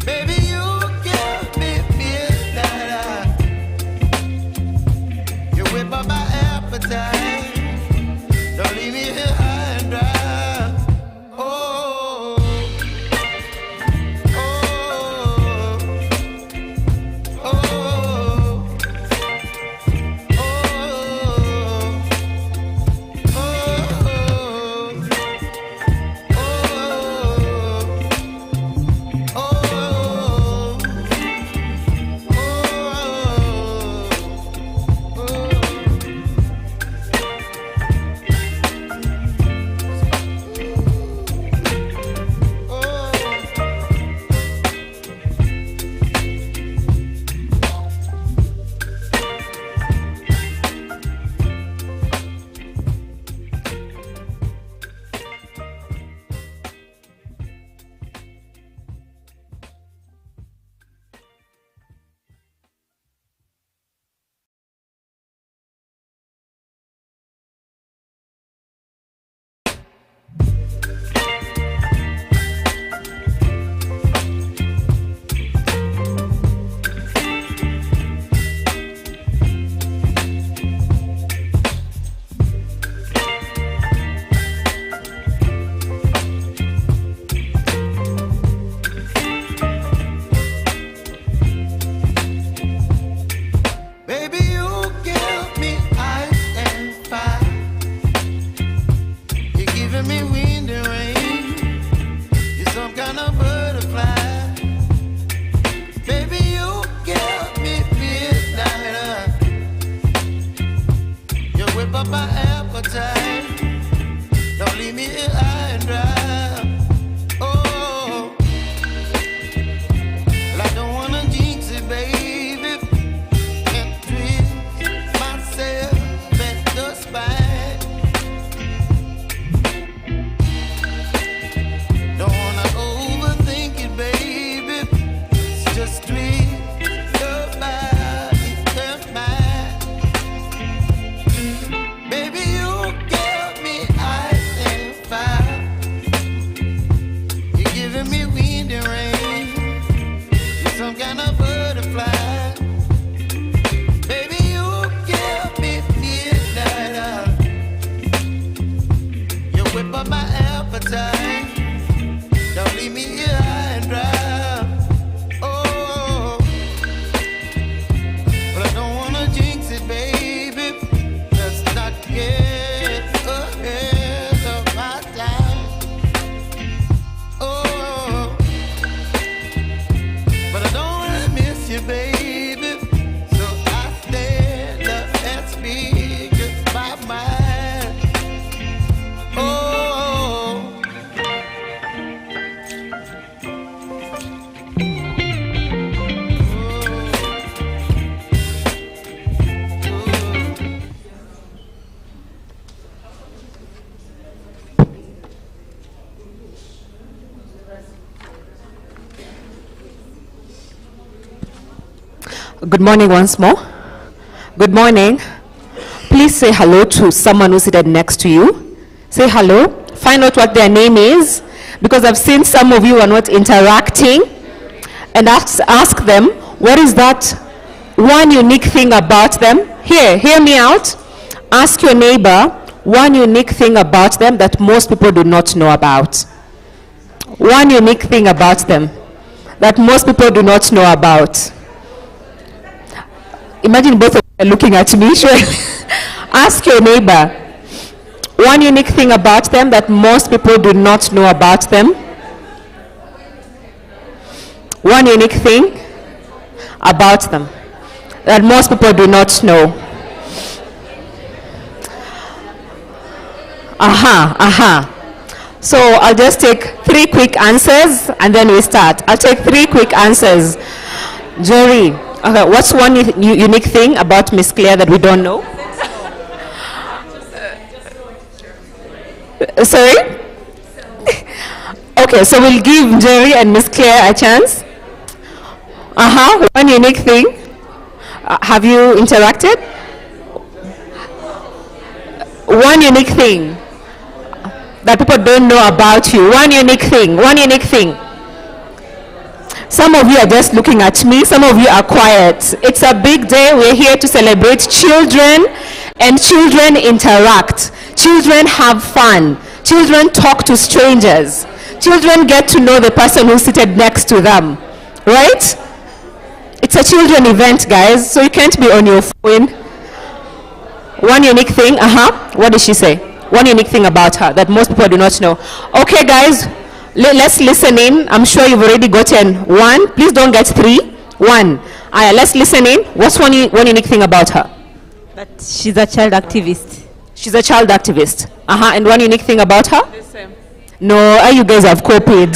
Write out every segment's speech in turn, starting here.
Baby, you give me midnight. Good morning once more. Good morning. Please say hello to someone who's seated next to you. Say hello. Find out what their name is, because I've seen some of you are not interacting. And ask them, what is that one unique thing about them? Hear me out. Ask your neighbor one unique thing about them that most people do not know about. One unique thing about them that most people do not know about. Imagine both of you are looking at me. Sure. Ask your neighbor one unique thing about them that most people do not know about them. One unique thing about them that most people do not know. So I'll just take 3 quick answers and then we start. I'll take 3 quick answers. Jerry, okay, what's one unique thing about Miss Claire that we don't know? Sorry? Okay, so we'll give Jerry and Miss Claire a chance. One unique thing. Have you interacted? One unique thing that people don't know about you. One unique thing. One unique thing. Some of you are just looking at me. Some of you are quiet. It's a big day. We're here to celebrate children, and children interact. Children have fun. Children talk to strangers. Children get to know the person who's seated next to them. Right? It's a children event, guys, so you can't be on your phone. One unique thing. What did she say? One unique thing about her that most people do not know. Okay, guys, let's listen in. I'm sure you've already gotten 1. Please don't get 3. 1. Let's listen in. What's one unique thing about her? That she's a child activist. She's a child activist. And one unique thing about her? The same. No, you guys have copied.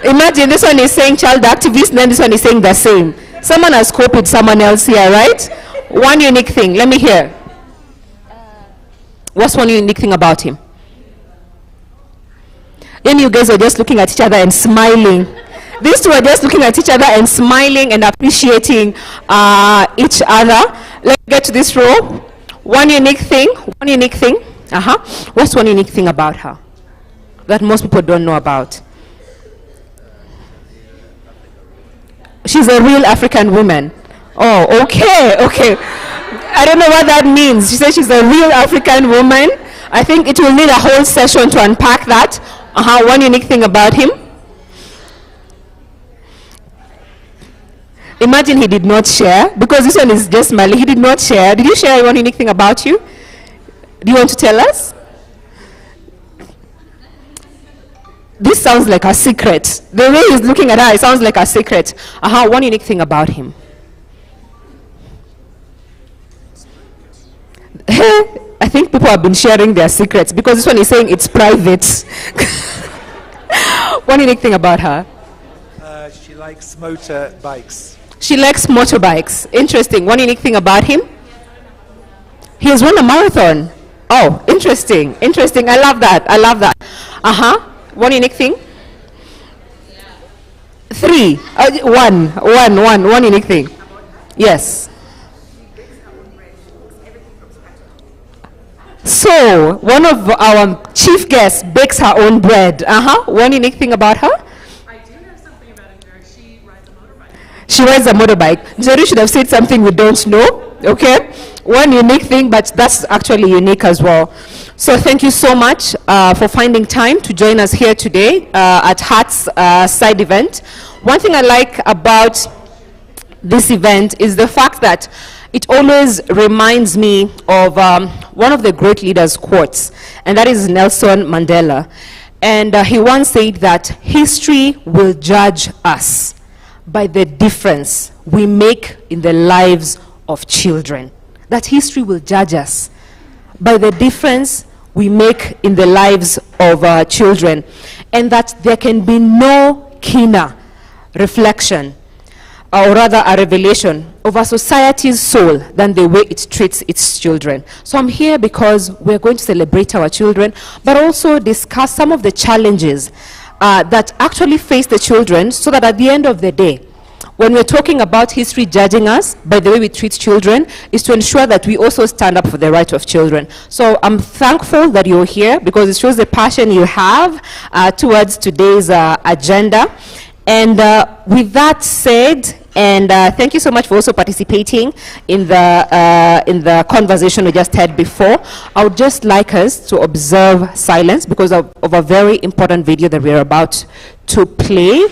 Imagine this one is saying child activist, and then this one is saying the same. Someone has copied someone else here, right? One unique thing. Let me hear. What's one unique thing about him? Then you guys are just looking at each other and smiling. These two are just looking at each other and smiling and appreciating each other. Let's get to this row. One unique thing. One unique thing. What's one unique thing about her that most people don't know about? She's a real African woman. Oh, okay. I don't know what that means. She says she's a real African woman. I think it will need a whole session to unpack that. One unique thing about him. Imagine he did not share, because this one is just smiling. He did not share. Did you share one unique thing about you? Do you want to tell us? This sounds like a secret. The way he's looking at her, it sounds like a secret. One unique thing about him. I think people have been sharing their secrets, because this one is saying it's private. One unique thing about her. She likes motorbikes. She likes motorbikes. Interesting. One unique thing about him. He has run a marathon. Oh, interesting. I love that. One unique thing. 3. One unique thing. Yes. So, one of our chief guests bakes her own bread. One unique thing about her? I do know something about her. She rides a motorbike. She rides a motorbike. Jerry should have said something we don't know. Okay? One unique thing, but that's actually unique as well. So thank you so much for finding time to join us here today at HAART's side event. One thing I like about this event is the fact that it always reminds me of one of the great leaders' quotes, and that is Nelson Mandela. And he once said that history will judge us by the difference we make in the lives of children. That history will judge us by the difference we make in the lives of children, and that there can be no keener reflection, or rather a revelation of a society's soul than the way it treats its children. So I'm here because we're going to celebrate our children, but also discuss some of the challenges that actually face the children, so that at the end of the day, when we're talking about history judging us by the way we treat children, is to ensure that we also stand up for the right of children. So I'm thankful that you're here because it shows the passion you have towards today's agenda. And with that said, and thank you so much for also participating in the conversation we just had before. I would just like us to observe silence because of a very important video that we're about to play.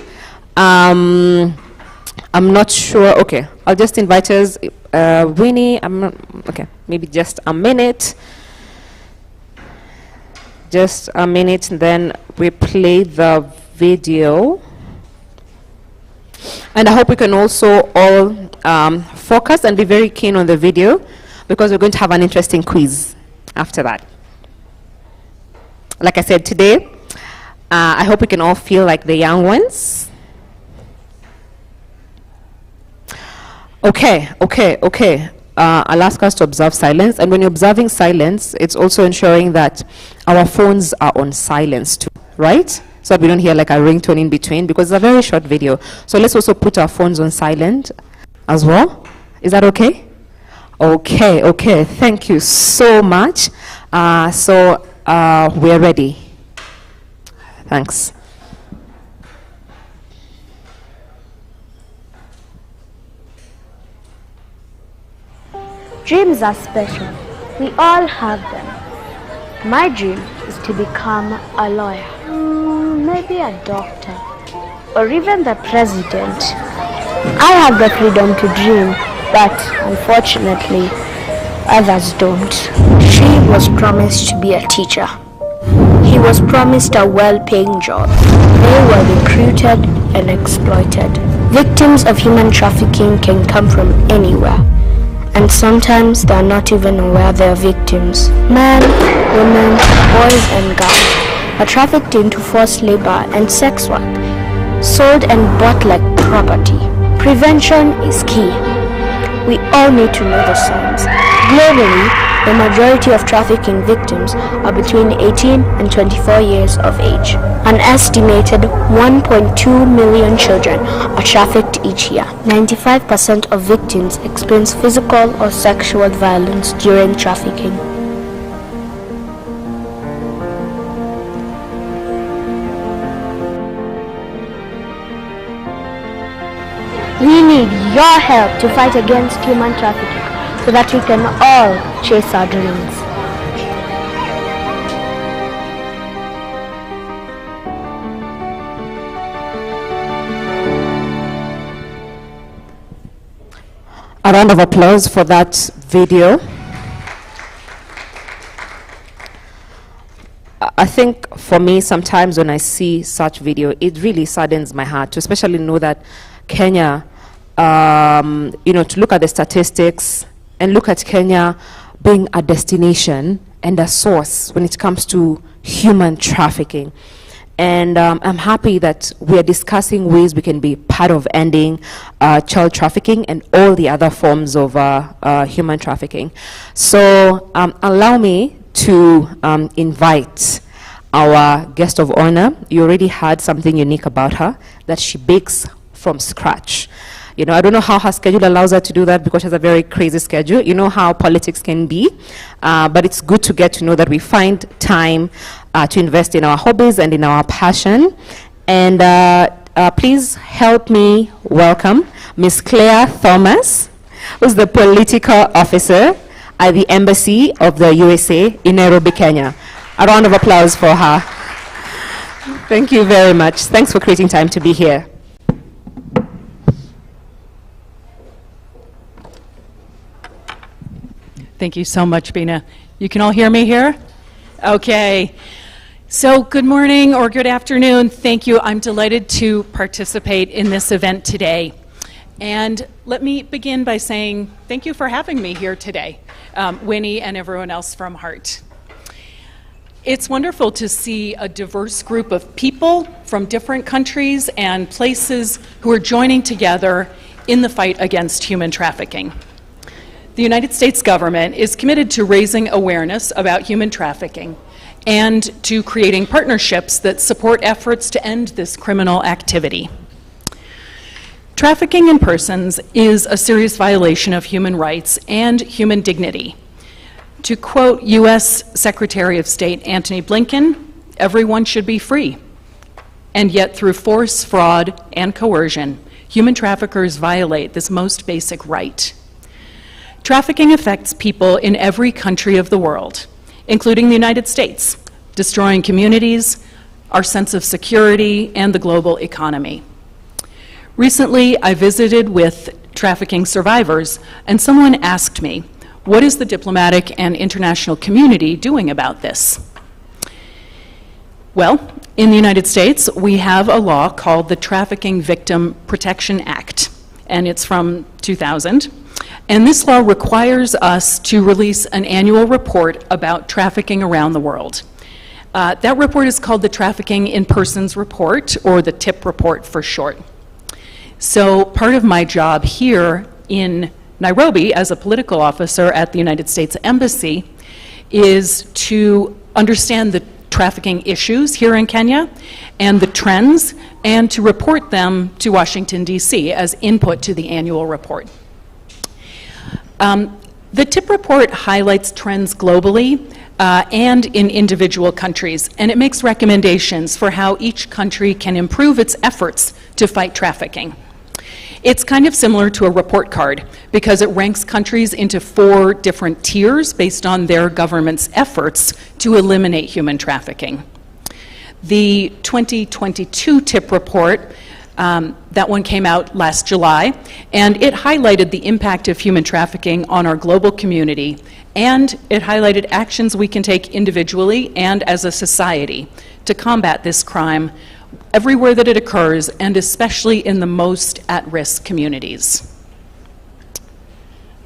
I'm not sure. Okay, I'll just invite us. Winnie, okay, maybe just a minute. Just a minute, and then we play the video. And I hope we can also all focus and be very keen on the video because we're going to have an interesting quiz after that. Like I said today, I hope we can all feel like the young ones. Okay. I'll ask us to observe silence. And when you're observing silence, it's also ensuring that our phones are on silence too, right? So that we don't hear like a ringtone in between because it's a very short video. So let's also put our phones on silent as well. Is that okay? Okay. Thank you so much. We're ready. Thanks. Dreams are special. We all have them. My dream is to become a lawyer, maybe a doctor, or even the president. I have the freedom to dream, but unfortunately, others don't. She was promised to be a teacher. He was promised a well-paying job. They were recruited and exploited. Victims of human trafficking can come from anywhere. And sometimes they are not even aware they are victims. Men, women, boys and girls are trafficked into forced labor and sex work, sold and bought like property. Prevention is key. We all need to know the signs. Globally, the majority of trafficking victims are between 18 and 24 years of age. An estimated 1.2 million children are trafficked each year. 95% of victims experience physical or sexual violence during trafficking. We need your help to fight against human trafficking so that we can all chase our dreams. A round of applause for that video. I think for me, sometimes when I see such video, it really saddens my heart to especially know that Kenya, to look at the statistics and look at Kenya being a destination and a source when it comes to human trafficking. And I'm happy that we are discussing ways we can be part of ending child trafficking and all the other forms of human trafficking. So allow me to invite our guest of honor. You already heard something unique about her, that she bakes from scratch. I don't know how her schedule allows her to do that because she has a very crazy schedule. You know how politics can be, but it's good to get to know that we find time to invest in our hobbies and in our passion. And please help me welcome Miss Claire Thomas, who's the political officer at the Embassy of the USA in Nairobi, Kenya. A round of applause for her. Thank you very much. Thanks for creating time to be here. Thank you so much, Bina. You can all hear me here? Okay. So good morning or good afternoon. Thank you. I'm delighted to participate in this event today. And let me begin by saying thank you for having me here today, Winnie and everyone else from HAART. It's wonderful to see a diverse group of people from different countries and places who are joining together in the fight against human trafficking. The United States government is committed to raising awareness about human trafficking and to creating partnerships that support efforts to end this criminal activity. Trafficking in persons is a serious violation of human rights and human dignity. To quote U.S. Secretary of State Antony Blinken, everyone should be free. And yet, through force, fraud, and coercion, human traffickers violate this most basic right. Trafficking affects people in every country of the world, including the United States, destroying communities, our sense of security, and the global economy. Recently, I visited with trafficking survivors, and someone asked me, what is the diplomatic and international community doing about this? Well, in the United States, we have a law called the Trafficking Victim Protection Act, and it's from 2000. And this law requires us to release an annual report about trafficking around the world. That report is called the Trafficking in Persons Report, or the TIP report for short. So part of my job here in Nairobi as a political officer at the United States Embassy is to understand the trafficking issues here in Kenya and the trends, and to report them to Washington, D.C. as input to the annual report. The TIP report highlights trends globally and in individual countries, and it makes recommendations for how each country can improve its efforts to fight trafficking. It's kind of similar to a report card because it ranks countries into 4 different tiers based on their government's efforts to eliminate human trafficking. The 2022 TIP report, that one came out last July, and it highlighted the impact of human trafficking on our global community, and it highlighted actions we can take individually and as a society to combat this crime everywhere that it occurs, and especially in the most at-risk communities.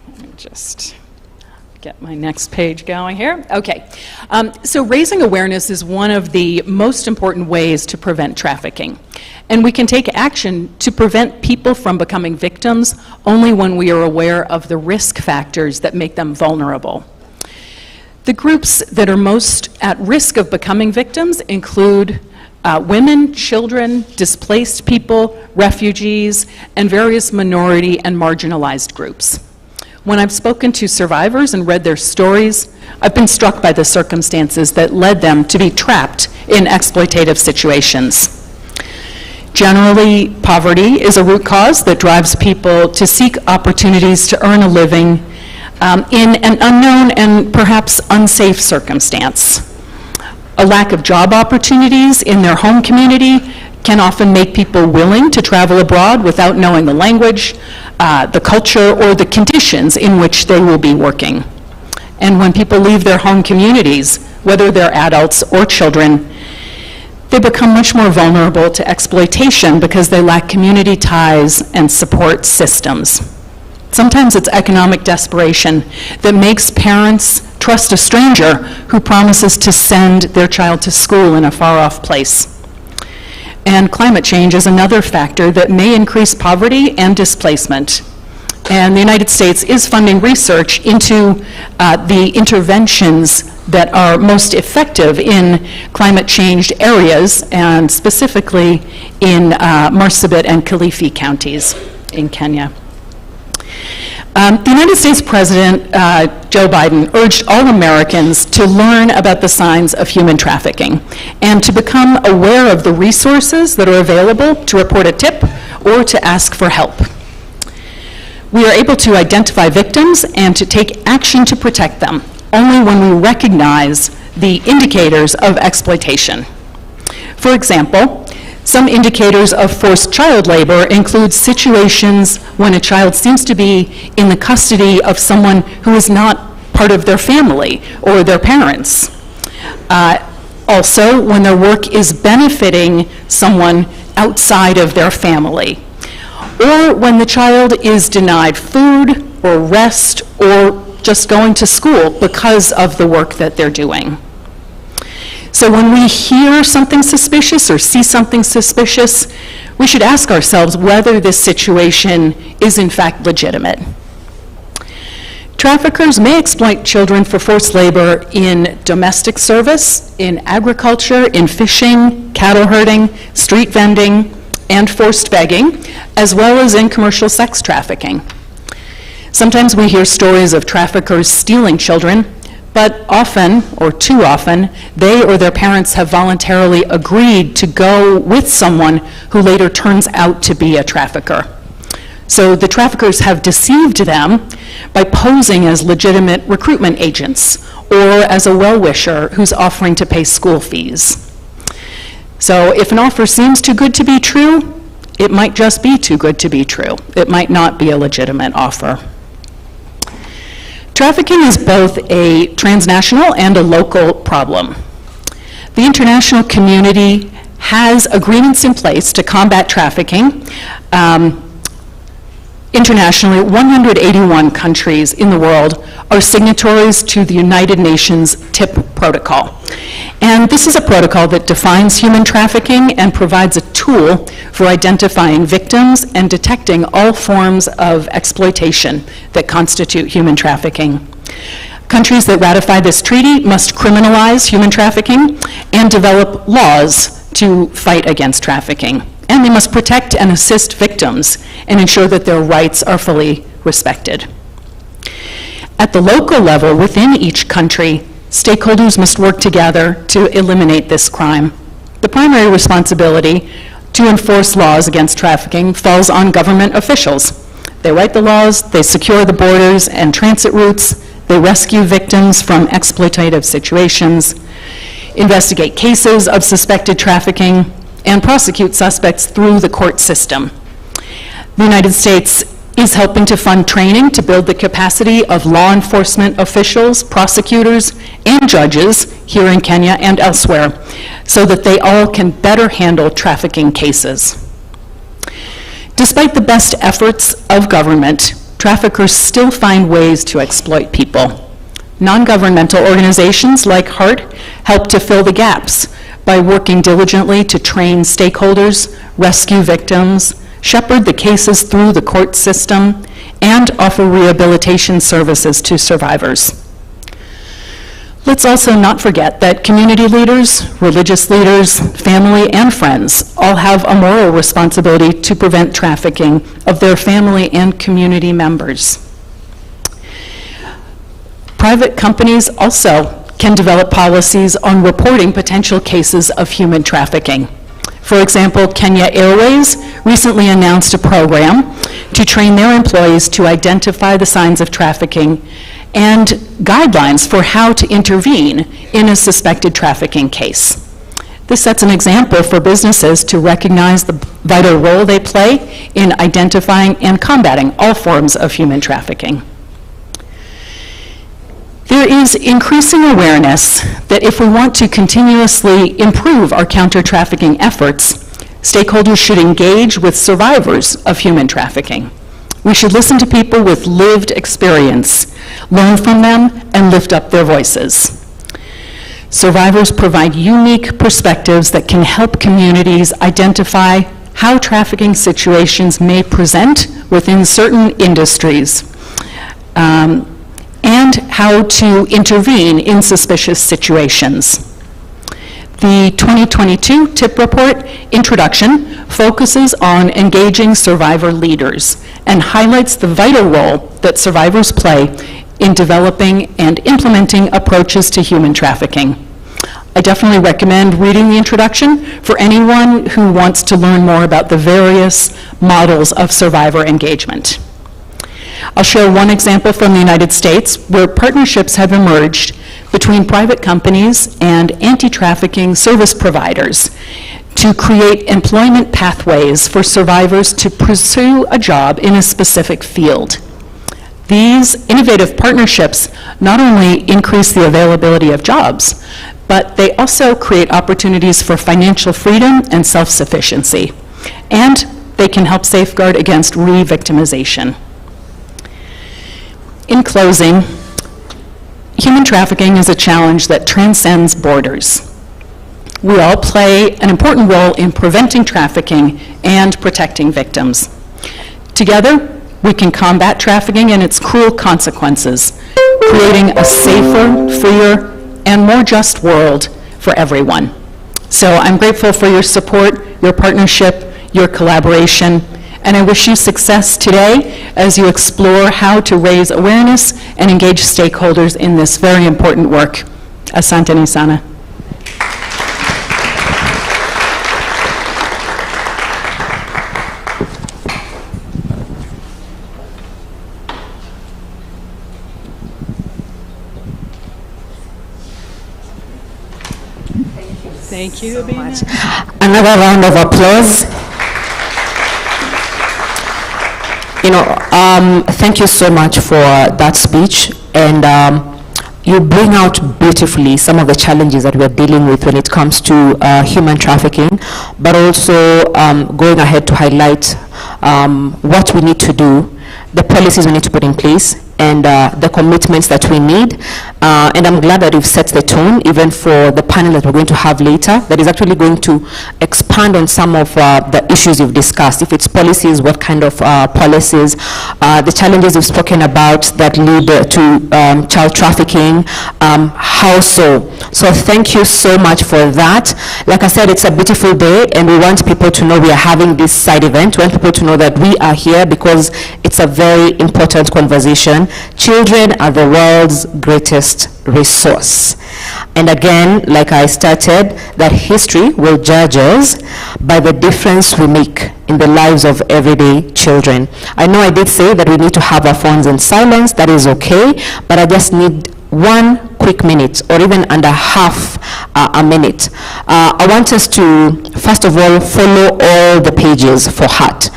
Let me just get my next page going here. Okay, so raising awareness is one of the most important ways to prevent trafficking. And we can take action to prevent people from becoming victims only when we are aware of the risk factors that make them vulnerable. The groups that are most at risk of becoming victims include women, children, displaced people, refugees, and various minority and marginalized groups. When I've spoken to survivors and read their stories, I've been struck by the circumstances that led them to be trapped in exploitative situations. Generally, poverty is a root cause that drives people to seek opportunities to earn a living in an unknown and perhaps unsafe circumstance. A lack of job opportunities in their home community can often make people willing to travel abroad without knowing the language, the culture, or the conditions in which they will be working. And when people leave their home communities, whether they're adults or children, they become much more vulnerable to exploitation because they lack community ties and support systems. Sometimes it's economic desperation that makes parents trust a stranger who promises to send their child to school in a far-off place. And climate change is another factor that may increase poverty and displacement. And the United States is funding research into the interventions that are most effective in climate changed areas, and specifically in Marsabit and Kilifi counties in Kenya. The United States President, Joe Biden, urged all Americans to learn about the signs of human trafficking and to become aware of the resources that are available to report a tip or to ask for help. We are able to identify victims and to take action to protect them only when we recognize the indicators of exploitation. For example, some indicators of forced child labor include situations when a child seems to be in the custody of someone who is not part of their family or their parents. Also, when their work is benefiting someone outside of their family, or when the child is denied food or rest or just going to school because of the work that they're doing. So when we hear something suspicious or see something suspicious, we should ask ourselves whether this situation is in fact legitimate. Traffickers may exploit children for forced labor in domestic service, in agriculture, in fishing, cattle herding, street vending, and forced begging, as well as in commercial sex trafficking. Sometimes we hear stories of traffickers stealing children, but often, or too often, they or their parents have voluntarily agreed to go with someone who later turns out to be a trafficker. So the traffickers have deceived them by posing as legitimate recruitment agents or as a well-wisher who's offering to pay school fees. So if an offer seems too good to be true, it might just be too good to be true. It might not be a legitimate offer. Trafficking is both a transnational and a local problem. The international community has agreements in place to combat trafficking. Internationally, 181 countries in the world are signatories to the United Nations TIP protocol. And this is a protocol that defines human trafficking and provides a tool for identifying victims and detecting all forms of exploitation that constitute human trafficking. Countries that ratify this treaty must criminalize human trafficking and develop laws to fight against trafficking. And they must protect and assist victims and ensure that their rights are fully respected. At the local level, within each country, stakeholders must work together to eliminate this crime. The primary responsibility to enforce laws against trafficking falls on government officials. They write the laws, they secure the borders and transit routes, they rescue victims from exploitative situations, investigate cases of suspected trafficking, and prosecute suspects through the court system. The United States is helping to fund training to build the capacity of law enforcement officials, prosecutors, and judges here in Kenya and elsewhere so that they all can better handle trafficking cases. Despite the best efforts of government, traffickers still find ways to exploit people. Non-governmental organizations like HAART help to fill the gaps by working diligently to train stakeholders, rescue victims, shepherd the cases through the court system, and offer rehabilitation services to survivors. Let's also not forget that community leaders, religious leaders, family, and friends all have a moral responsibility to prevent trafficking of their family and community members. Private companies also can develop policies on reporting potential cases of human trafficking. For example, Kenya Airways recently announced a program to train their employees to identify the signs of trafficking and guidelines for how to intervene in a suspected trafficking case. This sets an example for businesses to recognize the vital role they play in identifying and combating all forms of human trafficking. There is increasing awareness that if we want to continuously improve our counter-trafficking efforts, stakeholders should engage with survivors of human trafficking. We should listen to people with lived experience, learn from them, and lift up their voices. Survivors provide unique perspectives that can help communities identify how trafficking situations may present within certain industries, and how to intervene in suspicious situations. The 2022 TIP report introduction focuses on engaging survivor leaders and highlights the vital role that survivors play in developing and implementing approaches to human trafficking. I definitely recommend reading the introduction for anyone who wants to learn more about the various models of survivor engagement. I'll share one example from the United States where partnerships have emerged between private companies and anti-trafficking service providers to create employment pathways for survivors to pursue a job in a specific field. These innovative partnerships not only increase the availability of jobs, but they also create opportunities for financial freedom and self-sufficiency. And they can help safeguard against re-victimization. In closing, human trafficking is a challenge that transcends borders. We all play an important role in preventing trafficking and protecting victims. Together, we can combat trafficking and its cruel consequences, creating a safer, freer, and more just world for everyone. So I'm grateful for your support, your partnership, your collaboration, and I wish you success today as you explore how to raise awareness and engage stakeholders in this very important work. Asante ni sana. Thank you so much. Another round of applause. Thank you so much for that speech, and you bring out beautifully some of the challenges that we're dealing with when it comes to human trafficking, but also going ahead to highlight what we need to do, the policies we need to put in place, and the commitments that we need. And I'm glad that you've set the tone even for the panel that we're going to have later, that is actually going to expand on some of the issues you've discussed. If it's policies, what kind of policies, the challenges you've spoken about that lead to child trafficking, how so. So thank you so much for that. Like I said, it's a beautiful day, and we want people to know we are having this side event. We want people to know that we are here because it's a very important conversation. Children are the world's greatest resource. And again, like I started, that history will judge us by the difference we make in the lives of everyday children. I know I did say that we need to have our phones in silence. That is okay, but I just need 1 quick minute, or even under half a minute. I want us to, first of all, follow all the pages for HAART.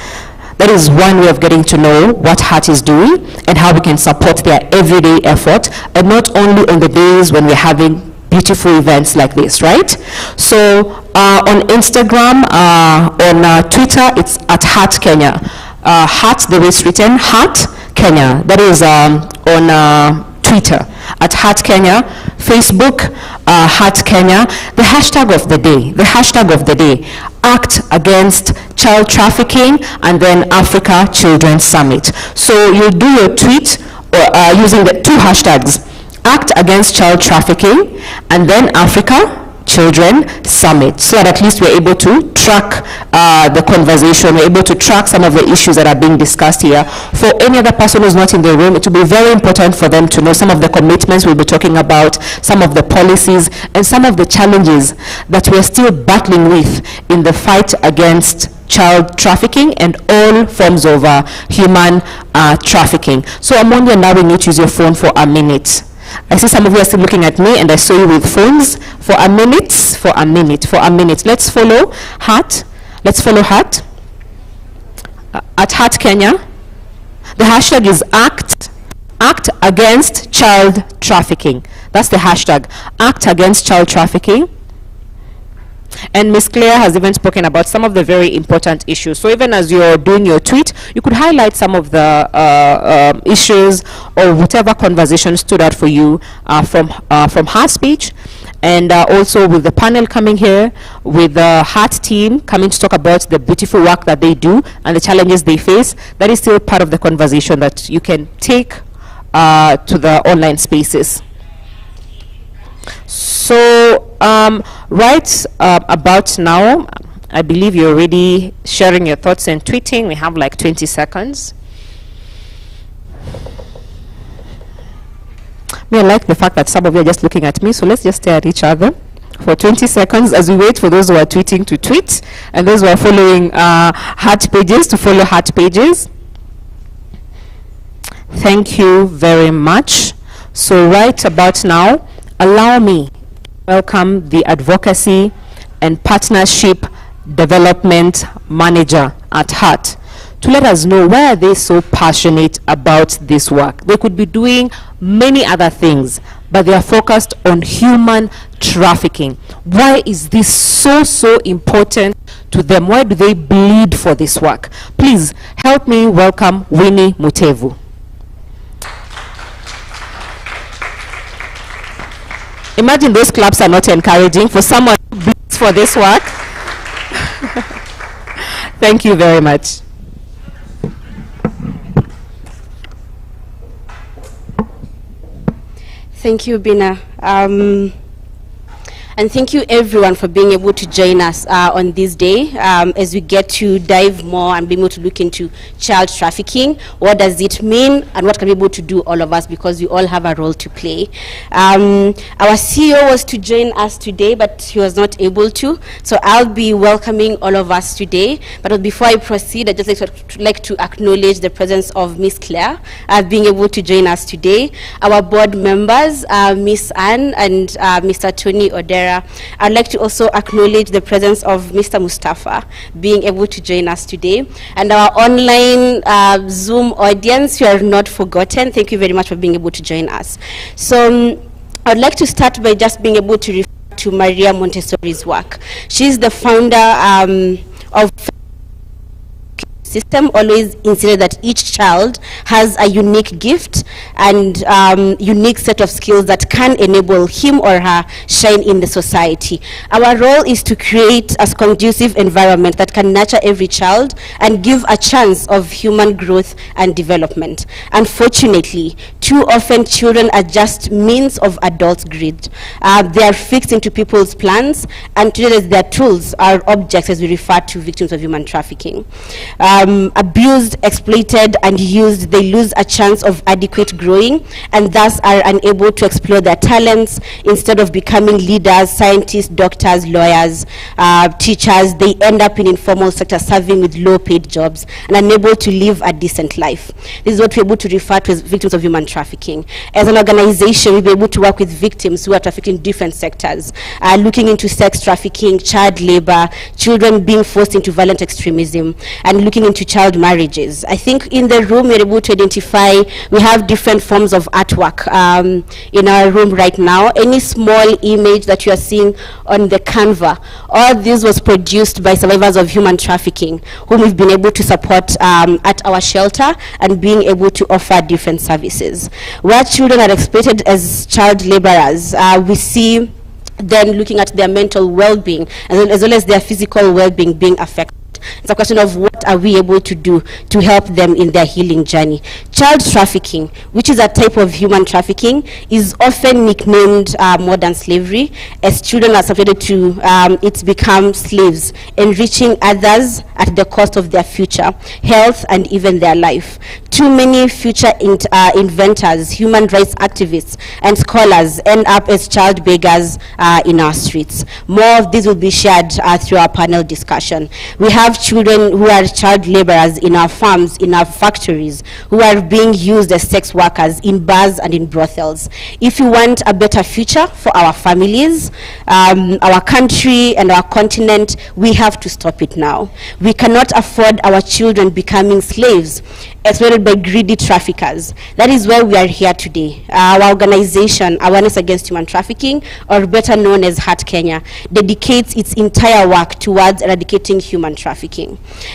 That is one way of getting to know what HAART is doing and how we can support their everyday effort, and not only on the days when we're having beautiful events like this, right? So on Instagram, on Twitter, it's at HAART Kenya. HAART, the way it's written, HAART Kenya. That is on Twitter, at HAART Kenya. Facebook, HAART Kenya. The hashtag of the day, Act Against Child Trafficking, and then Africa Children's Summit. So you do your tweet using the 2 hashtags, Act Against Child Trafficking, and then Africa Children Summit, so that at least we're able to track the conversation, we're able to track some of the issues that are being discussed here. For any other person who's not in the room, it will be very important for them to know some of the commitments we'll be talking about, some of the policies, and some of the challenges that we're still battling with in the fight against child trafficking and all forms of human trafficking. So Amonia, now we need to use your phone for a minute. I see some of you are still looking at me, and I saw you with phones for a minute. Let's follow HAART. At HAART Kenya. The hashtag is Act Against Child Trafficking. That's the hashtag, Act Against Child Trafficking. And Ms. Claire has even spoken about some of the very important issues. So even as you're doing your tweet, you could highlight some of the issues or whatever conversation stood out for you from her speech. And also with the panel coming here, with the HAART team coming to talk about the beautiful work that they do and the challenges they face, that is still part of the conversation that you can take to the online spaces. So right about now, I believe you're already sharing your thoughts and tweeting. We have like 20 seconds. I like the fact that some of you are just looking at me, so let's just stare at each other for 20 seconds as we wait for those who are tweeting to tweet and those who are following HAART pages to follow HAART pages. Thank you very much. So right about now, allow me to welcome the Advocacy and Partnership Development Manager at HAART to let us know why are they so passionate about this work. They could be doing many other things, but they are focused on human trafficking. Why is this so important to them? Why do they bleed for this work? Please help me welcome Winnie Mutevu. Imagine those claps are not encouraging for someone who bleeds for this work. Thank you very much. Thank you, Bina. And thank you everyone for being able to join us on this day as we get to dive more and be able to look into child trafficking. What does it mean and what can we be able to do, all of us, because we all have a role to play. Our CEO was to join us today, but he was not able to. So I'll be welcoming all of us today. But before I proceed, I'd just like to acknowledge the presence of Miss Claire being able to join us today. Our board members, Miss Anne and Mr. Tony Odera. I'd like to also acknowledge the presence of Mr. Mustafa being able to join us today. And our online Zoom audience, you are not forgotten. Thank you very much for being able to join us. So I'd like to start by just being able to refer to Maria Montessori's work. She's the founder of system, always insisted that each child has a unique gift and unique set of skills that can enable him or her shine in the society. Our role is to create a conducive environment that can nurture every child and give a chance of human growth and development. Unfortunately, too often children are just means of adults' greed. They are fixed into people's plans, and today their tools are objects, as we refer to victims of human trafficking. Abused, exploited, and used, they lose a chance of adequate growing and thus are unable to explore their talents. Instead of becoming leaders, scientists, doctors, lawyers, teachers, they end up in informal sector serving with low-paid jobs and unable to live a decent life. This is what we're able to refer to as victims of human trafficking. As an organization, we'll be able to work with victims who are trafficked in different sectors, looking into sex trafficking, child labor, children being forced into violent extremism, and looking into child marriages. I think in the room we're able to identify, we have different forms of artwork in our room right now. Any small image that you are seeing on the Canva, all this was produced by survivors of human trafficking, whom we've been able to support at our shelter and being able to offer different services. Where children are exploited as child laborers, we see them looking at their mental well-being as well as their physical well-being being affected. It's a question of what are we able to do to help them in their healing journey. Child trafficking, which is a type of human trafficking, is often nicknamed modern slavery, as children are subjected to it become slaves, enriching others at the cost of their future, health, and even their life. Too many future inventors, human rights activists, and scholars end up as child beggars in our streets. More of this will be shared through our panel discussion. We have children who are child laborers in our farms, in our factories, who are being used as sex workers in bars and in brothels. If you want a better future for our families, our country, and our continent, we have to stop it now. We cannot afford our children becoming slaves, exploited by greedy traffickers. That is why we are here today. Our organization, Awareness Against Human Trafficking, or better known as HAART Kenya, dedicates its entire work towards eradicating human trafficking.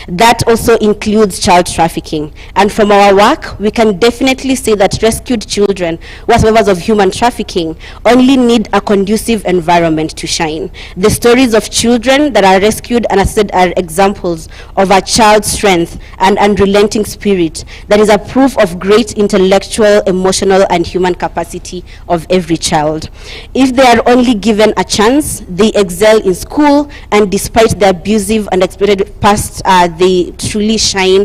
That also includes child trafficking. And from our work, we can definitely say that rescued children who are survivors of human trafficking only need a conducive environment to shine. The stories of children that are rescued and assisted are examples of a child's strength and unrelenting spirit that is a proof of great intellectual, emotional, and human capacity of every child. If they are only given a chance, they excel in school, and despite the abusive and exploited past, they truly shine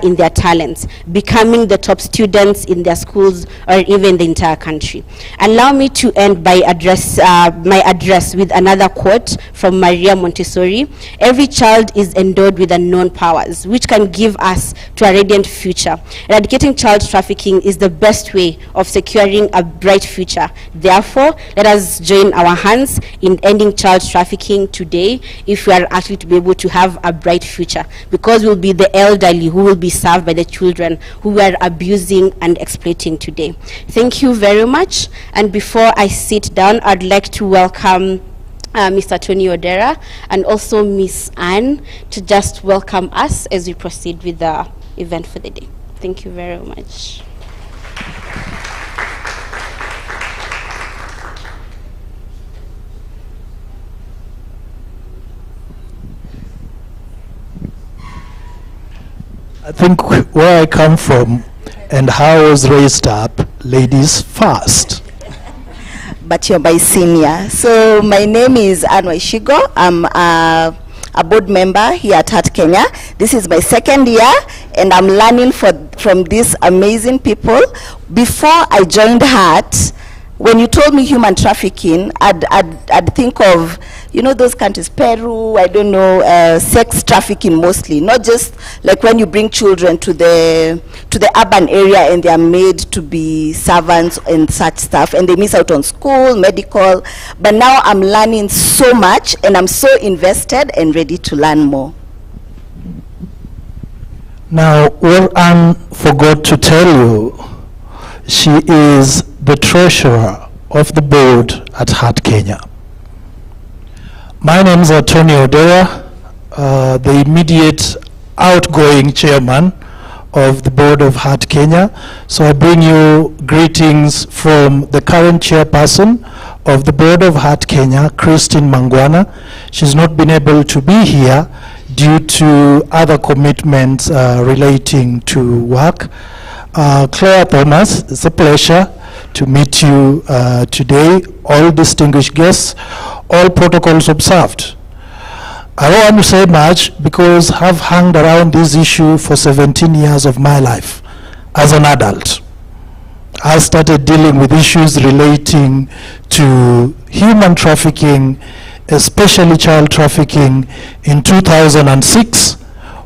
in their talents, becoming the top students in their schools or even the entire country. Allow me to end by my address with another quote from Maria Montessori. Every child is endowed with unknown powers, which can give us to a radiant future. Eradicating child trafficking is the best way of securing a bright future. Therefore, let us join our hands in ending child trafficking today if we are actually to be able to have a bright future, because we'll be the elderly who will be served by the children who we are abusing and exploiting today. Thank you very much. And before I sit down, I'd like to welcome Mr. Tony Odera and also Miss Anne to just welcome us as we proceed with the event for the day. Thank you very much. I think where I come from and how I was raised up, ladies first. but you're my senior. So my name is Anwa Ishigo. I'm a board member here at HAART Kenya. This is my second year, and I'm learning from these amazing people. Before I joined HAART, when you told me human trafficking, I'd think of, you know, those countries, Peru, I don't know, sex trafficking mostly, not just like when you bring children to the urban area and they are made to be servants and such stuff, and they miss out on school, medical. But now I'm learning so much, and I'm so invested and ready to learn more. Now, what Anne forgot to tell you, she is the treasurer of the board at HAART Kenya. My name is Tony Odera, the immediate outgoing chairman of the board of HAART Kenya. So I bring you greetings from the current chairperson of the board of HAART Kenya, Christine Mangwana. She's not been able to be here due to other commitments relating to work. Claire Thomas, it's a pleasure to meet you today, all distinguished guests, all protocols observed. I don't want to say much because I've hung around this issue for 17 years of my life as an adult. I started dealing with issues relating to human trafficking, especially child trafficking, in 2006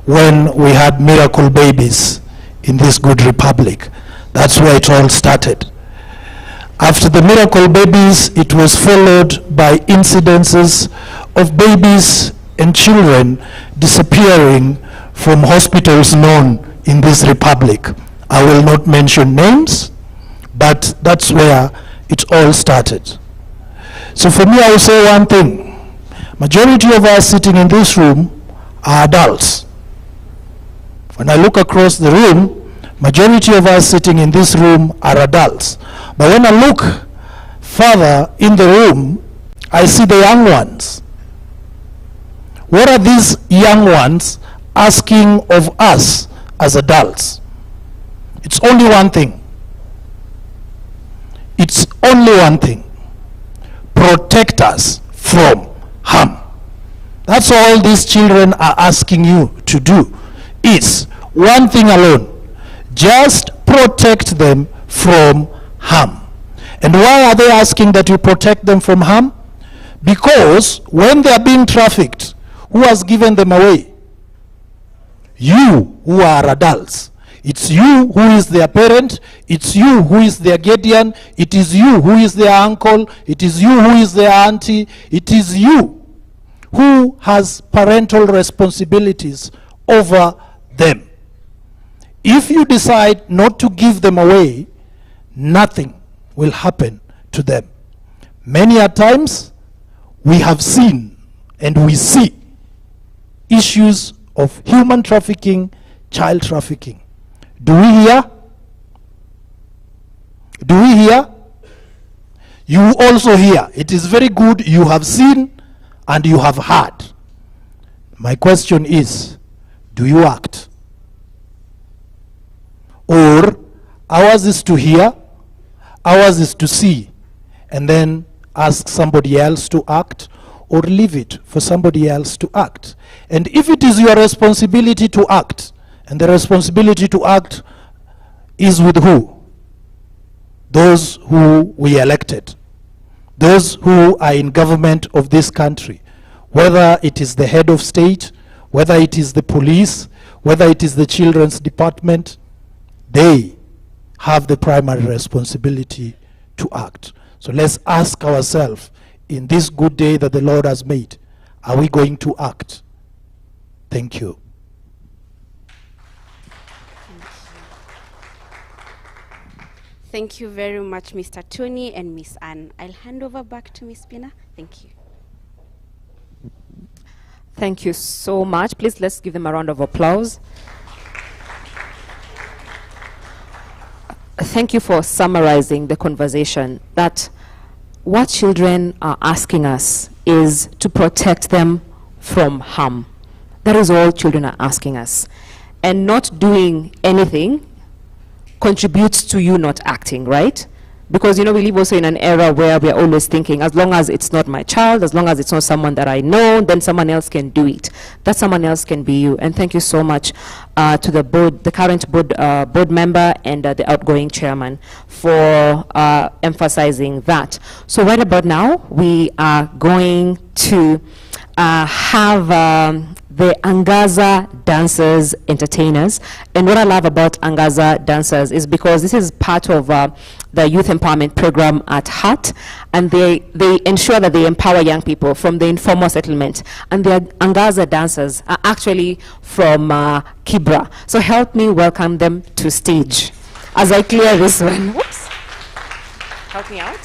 when we had miracle babies in this good republic. That's where it all started. After the miracle babies, it was followed by incidences of babies and children disappearing from hospitals known in this republic. I will not mention names, but that's where it all started. So for me, I will say one thing. Majority of us sitting in this room are adults. When I look across the room, majority of us sitting in this room are adults. But when I look further in the room, I see the young ones. What are these young ones asking of us as adults? It's only one thing. It's only one thing. Protect us from harm. That's all these children are asking you to do. Is one thing alone. Just protect them from harm. And why are they asking that you protect them from harm? Because when they are being trafficked, who has given them away? You who are adults. It's you who is their parent. It's you who is their guardian. It is you who is their uncle. It is you who is their auntie. It is you who has parental responsibilities over them. If you decide not to give them away, nothing will happen to them. Many a times we have seen and we see issues of human trafficking, child trafficking. Do we hear? Do we hear? You also hear. It is very good you have seen and you have heard. My question is, do you act? Or ours is to hear, ours is to see, and then ask somebody else to act, or leave it for somebody else to act. And if it is your responsibility to act, and the responsibility to act is with who? Those who we elected, those who are in government of this country, whether it is the head of state, whether it is the police, whether it is the children's department, they have the primary responsibility to act. So let's ask ourselves, in this good day that the Lord has made, are we going to act? Thank you. Thank you very much, Mr. Tony and Miss Anne. I'll hand over back to Miss Pina. Thank you. Thank you so much. Please, let's give them a round of applause. Thank you for summarizing the conversation, that what children are asking us is to protect them from harm. That is all children are asking us. And not doing anything contributes to you not acting, right? Because, we live also in an era where we're always thinking, as long as it's not my child, as long as it's not someone that I know, then someone else can do it. That someone else can be you. And thank you so much to the board, the current board member and the outgoing chairman for emphasizing that. So right about now, we are going to have the Angaza dancers entertainers. And what I love about Angaza dancers is because this is part of the youth empowerment program at HAART, and they ensure that they empower young people from the informal settlement. And the Angaza dancers are actually from Kibra. So help me welcome them to stage as I clear this one. Whoops. Help me out.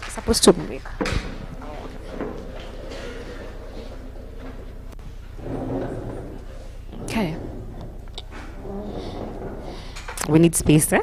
It's supposed to be. Okay. We need space, eh?